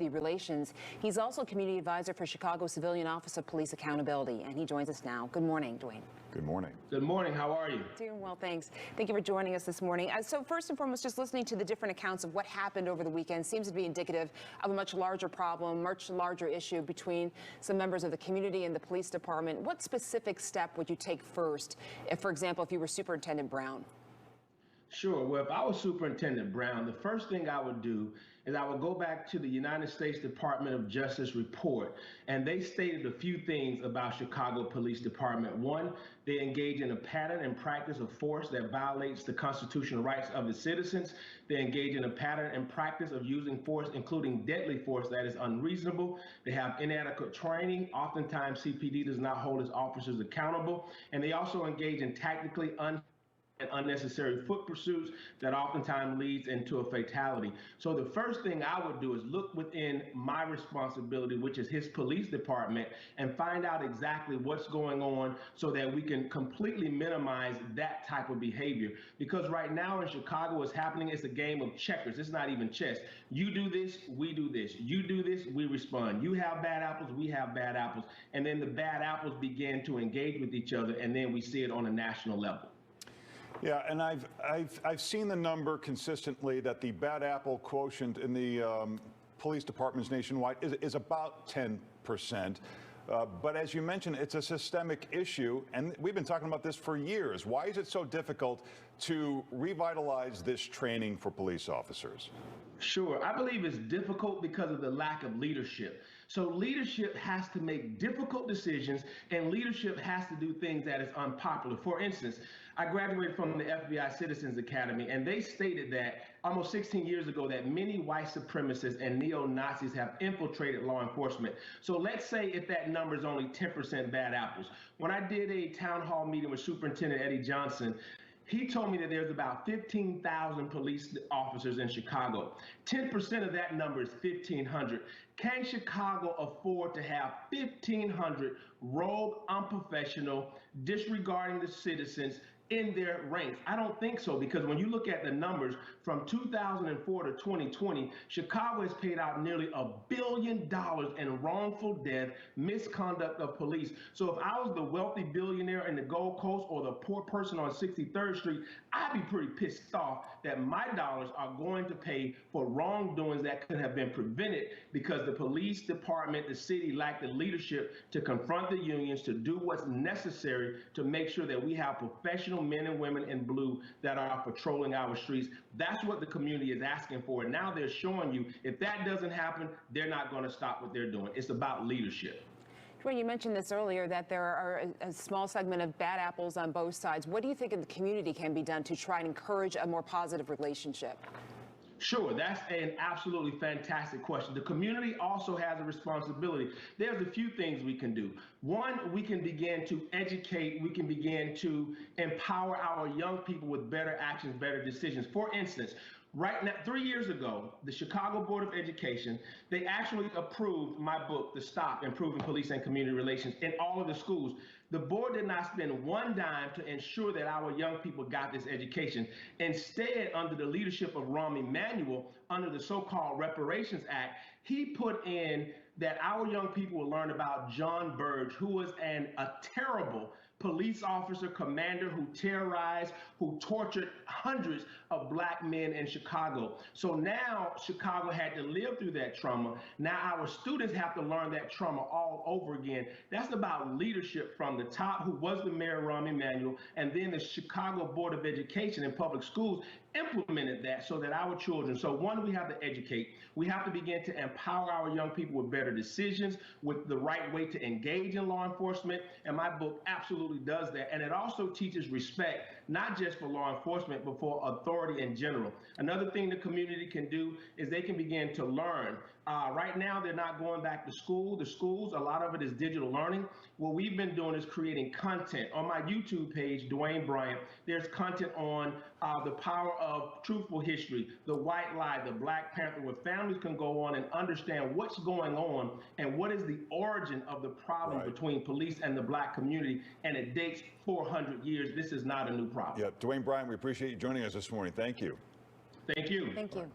Relations. He's also community advisor for Chicago Civilian Office of Police Accountability, and he joins us now. Good morning, Dwayne. Good morning. Good morning. How are you? Doing well, thanks. Thank you for joining us this morning. So first and foremost, just listening to the different accounts of what happened over the weekend seems to be indicative of a much larger problem, much larger issue between some members of the community and the police department. What specific step would you take first, if, for example, if you were Superintendent Brown? Sure. Well, if I was Superintendent Brown, the first thing I would do is I would go back to the United States Department of Justice report, and they stated a few things about Chicago Police Department. One, they engage in a pattern and practice of force that violates the constitutional rights of the citizens. They engage in a pattern and practice of using force, including deadly force, that is unreasonable. They have inadequate training. Oftentimes, CPD does not hold its officers accountable. And they also engage in tactically unnecessary foot pursuits that oftentimes leads into a fatality. So the first thing I would do is look within my responsibility, which is his police department, and find out exactly what's going on so that we can completely minimize that type of behavior. Because right now in Chicago, what's happening is a game of checkers. It's not even chess. You do this, we do this. You do this, we respond. You have bad apples, we have bad apples. And then the bad apples begin to engage with each other, and then we see it on a national level. Yeah, and I've seen the number consistently that the bad apple quotient in the police departments nationwide is about 10%. But as you mentioned, it's a systemic issue, and we've been talking about this for years. Why is it so difficult to revitalize this training for police officers? Sure. I believe it's difficult because of the lack of leadership. So leadership has to make difficult decisions, and leadership has to do things that is unpopular. For instance, I graduated from the FBI Citizens Academy, and they stated that almost 16 years ago that many white supremacists and neo-Nazis have infiltrated law enforcement. So let's say if that number is only 10% bad apples. When I did a town hall meeting with Superintendent Eddie Johnson, he told me that there's about 15,000 police officers in Chicago. 10% of that number is 1,500. Can Chicago afford to have 1,500 rogue, unprofessional, disregarding the citizens in their ranks? I don't think so, because when you look at the numbers from 2004 to 2020, Chicago has paid out nearly $1 billion in wrongful death, misconduct of police. So if I was the wealthy billionaire in the Gold Coast or the poor person on 63rd Street, I'd be pretty pissed off that my dollars are going to pay for wrongdoings that could have been prevented because the police department, the city, lacked the leadership to confront the unions, to do what's necessary to make sure that we have professional men and women in blue that are patrolling our streets. That's what the community is asking for. And now they're showing you if that doesn't happen, they're not going to stop what they're doing. It's about leadership. Dwayne, you mentioned this earlier, that there are a small segment of bad apples on both sides. What do you think in the community can be done to try and encourage a more positive relationship? Sure, that's an absolutely fantastic question. The community also has a responsibility. There's a few things we can do. One, we can begin to educate, we can begin to empower our young people with better actions, better decisions. For instance, right now, 3 years ago, the Chicago Board of Education, they actually approved my book, The Stop, Improving Police and Community Relations, in all of the schools. The board did not spend one dime to ensure that our young people got this education. Instead, under the leadership of Rahm Emanuel, under the so-called Reparations Act, he put in that our young people will learn about John Burge, who was a terrible police officer, commander who terrorized, who tortured hundreds of black men in Chicago. So now Chicago had to live through that trauma. Now our students have to learn that trauma all over again. That's about leadership from the top, who was the mayor, Rahm Emanuel, and then the Chicago Board of Education and public schools implemented that so that our children, so one, we have to educate. We have to begin to empower our young people with better decisions, with the right way to engage in law enforcement. And my book absolutely does that. And it also teaches respect, not just for law enforcement, but for authority in general. Another thing the community can do is they can begin to learn. Right now, they're not going back to school. The schools, a lot of it is digital learning. What we've been doing is creating content. On my YouTube page, Dwayne Bryant, there's content on the power of truthful history, the white lie, the Black Panther, where families can go on and understand what's going on and what is the origin of the problem between police and the black community. And it dates 400 years. This is not a new problem. Yeah, Dwayne Bryant, we appreciate you joining us this morning. Thank you. Thank you. Thank you.